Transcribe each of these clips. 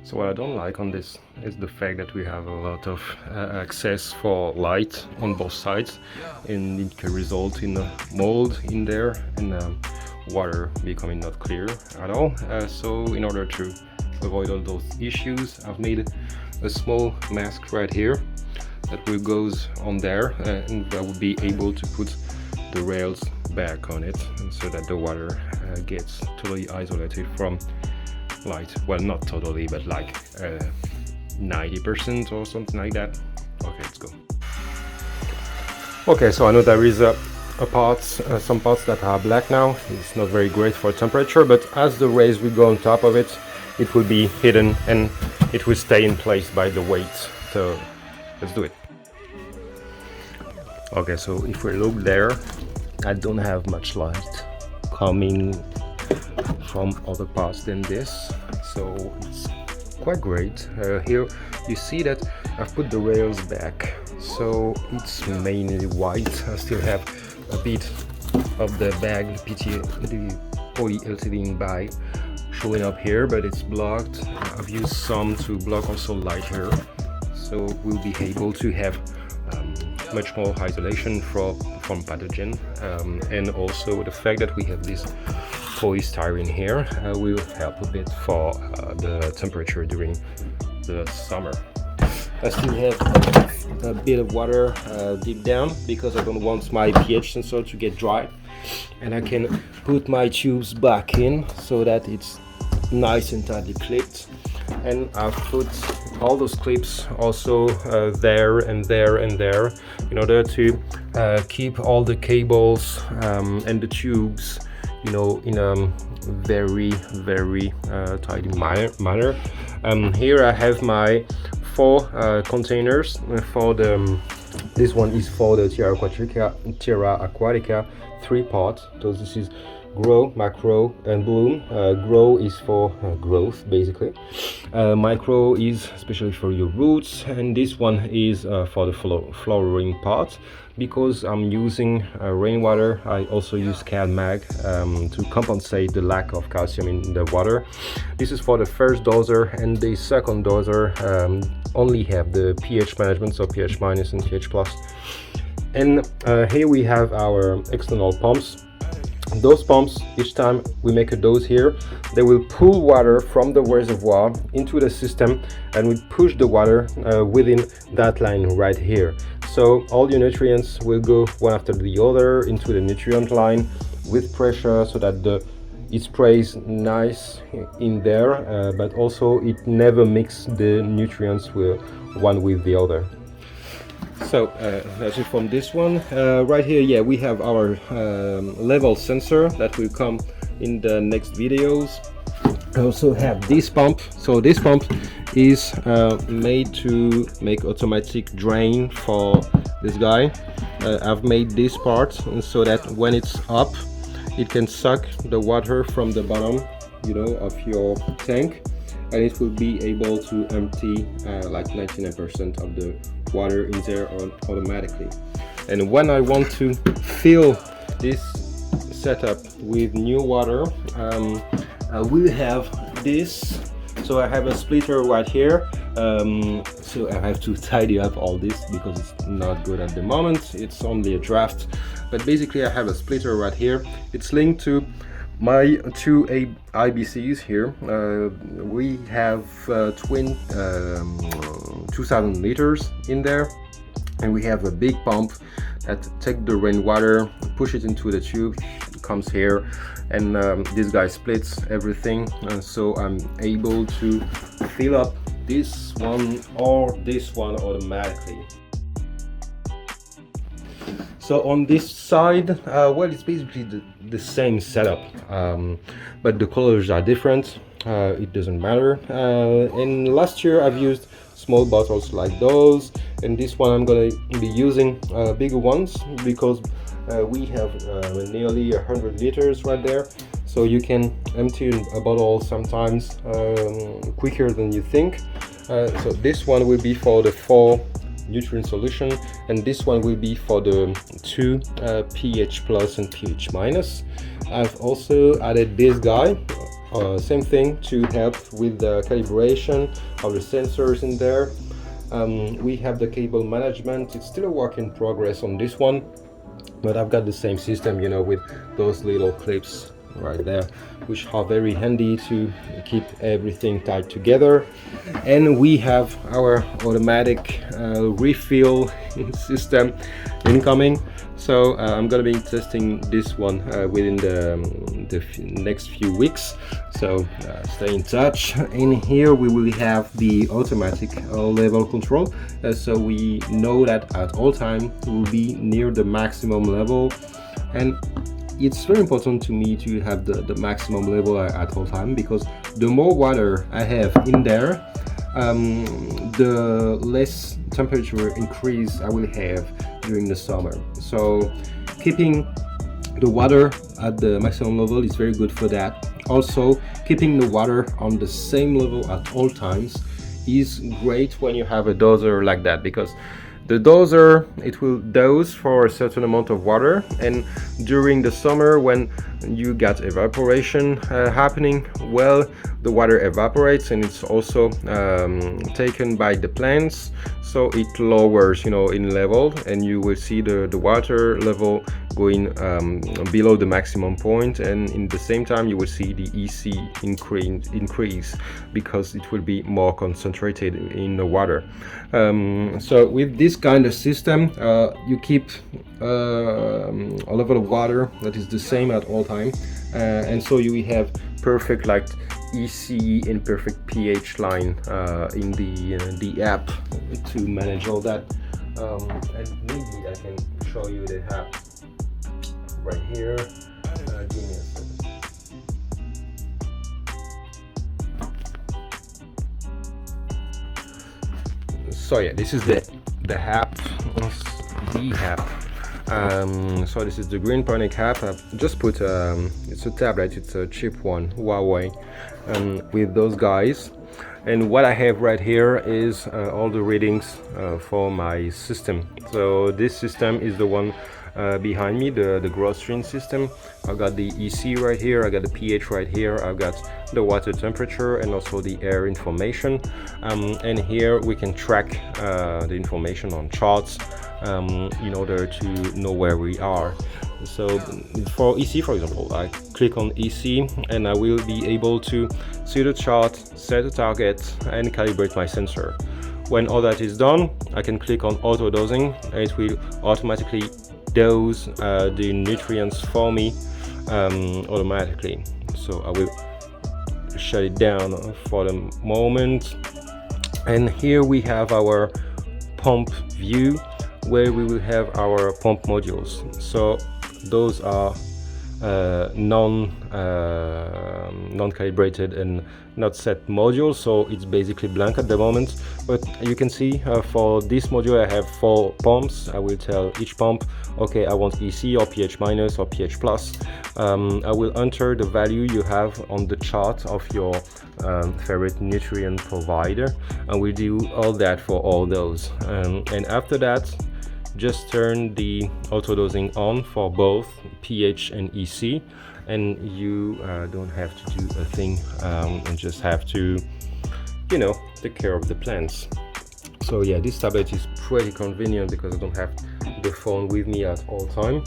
So what I don't like on this is the fact that we have a lot of access for light on both sides, and it can result in mold in there and water becoming not clear at all. So in order to avoid all those issues, I've made a small mask right here that will goes on there, and I will be able to put the rails back on it, and so that the water gets totally isolated from light. Well, not totally, but like 90% or something like that. Okay, let's go. Okay, so I know there is some parts that are black now. It's not very great for temperature, but as the rays will go on top of it, it will be hidden and it will stay in place by the weight. So let's do it. Okay, so if we look there, I don't have much light coming from other parts than this, so it's quite great. Here you see that I've put the rails back, so it's mainly white. I still have a bit of the bag, the polyethylene bag showing up here, but it's blocked. I've used some to block also light here, so we'll be able to have much more isolation from pathogen, and also the fact that we have this polystyrene here will help a bit for the temperature during the summer. I still have a bit of water deep down because I don't want my pH sensor to get dry, and I can put my tubes back in so that it's nice and tightly clipped. And I've put all those clips also there and there and there in order to keep all the cables and the tubes, you know, in a very tidy manner. Here I have my 4 containers for the this one is for the Terra Aquatica 3-part. So this is grow, macro and bloom. Grow is for growth basically, micro is especially for your roots, and this one is for the flowering part. Because I'm using rainwater, I also use CalMag to compensate the lack of calcium in the water. This is for the first doser, and the second doser only have the pH management, so pH minus and pH plus. And here we have our external pumps. Those pumps, each time we make a dose here, they will pull water from the reservoir into the system and will push the water within that line right here. So all your nutrients will go one after the other into the nutrient line with pressure, so that it sprays nice in there, but also it never mixes the nutrients one with the other. So that's it from this one. Right here, yeah, we have our level sensor that will come in the next videos. I also have this pump. So this pump is made to make automatic drain for this guy. I've made this part so that when it's up, it can suck the water from the bottom, you know, of your tank, and it will be able to empty like 99% of the water in there automatically. And when I want to fill this setup with new water, I will have this. So I have a splitter right here, so I have to tidy up all this because it's not good at the moment. It's only a draft, but basically I have a splitter right here. It's linked to my 2 IBCs here. We have 2000 liters in there, and we have a big pump that takes the rainwater, push it into the tube, it comes here, and this guy splits everything, and so I'm able to fill up this one or this one automatically. So on this side, well, it's basically the same setup, but the colors are different. It doesn't matter. And last year I've used small bottles like those, and this one I'm gonna be using bigger ones because we have nearly 100 liters right there. So you can empty a bottle sometimes quicker than you think. So this one will be for the 4 nutrient solution, and this one will be for the 2 pH plus and pH minus. I've also added this guy Same thing to help with the calibration of the sensors in there. We have the cable management. It's still a work in progress on this one, but I've got the same system, you know, with those little clips right there, which are very handy to keep everything tied together. And we have our automatic refill system incoming. So I'm gonna be testing this one within the next few weeks. So stay in touch. In here we will have the automatic level control, so we know that at all time we'll be near the maximum level. And it's very important to me to have the maximum level at all time, because the more water I have in there, the less temperature increase I will have during the summer. So keeping the water at the maximum level is very good for that. Also, keeping the water on the same level at all times is great when you have a doser like that, because the doser, it will dose for a certain amount of water, and during the summer when you got evaporation happening, well, the water evaporates and it's also taken by the plants, so it lowers, you know, in level, and you will see the water level going below the maximum point, and in the same time you will see the EC increase because it will be more concentrated in the water. So with this kind of system, you keep a level of water that is the same at all time, and so you will have perfect like EC and perfect pH line in the app to manage all that. And maybe I can show you the app right here. Give me a second. So yeah, this is the app. The app. So this is the GreenPonic app. I've just put it's a tablet, it's a cheap one, Huawei, with those guys. And what I have right here is all the readings for my system. So this system is the one behind me, the Grosstream system. I've got the EC right here, I got the pH right here, I've got the water temperature and also the air information. And here we can track the information on charts in order to know where we are. So for EC, for example, I click on EC and I will be able to see the chart, set a target and calibrate my sensor. When all that is done, I can click on auto dosing and it will automatically dose the nutrients for me automatically. So I will shut it down for the moment. And here we have our pump view, where we will have our pump modules. So those are non-calibrated and not set modules, so it's basically blank at the moment. But you can see for this module I have 4 pumps. I will tell each pump, okay, I want EC or pH minus or pH plus. I will enter the value you have on the chart of your favorite nutrient provider, and we'll do all that for all those. And after that, just turn the auto dosing on for both pH and EC, and you don't have to do a thing and just have to, you know, take care of the plants. So yeah, this tablet is pretty convenient because I don't have the phone with me at all time,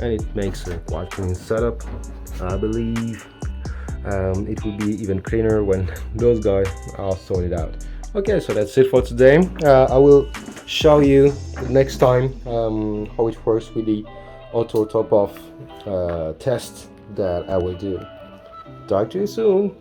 and it makes a quite clean setup. I believe it will be even cleaner when those guys are sorted out. Okay, so that's it for today. I will show you next time how it works with the auto top off test that I will do. Talk to you soon.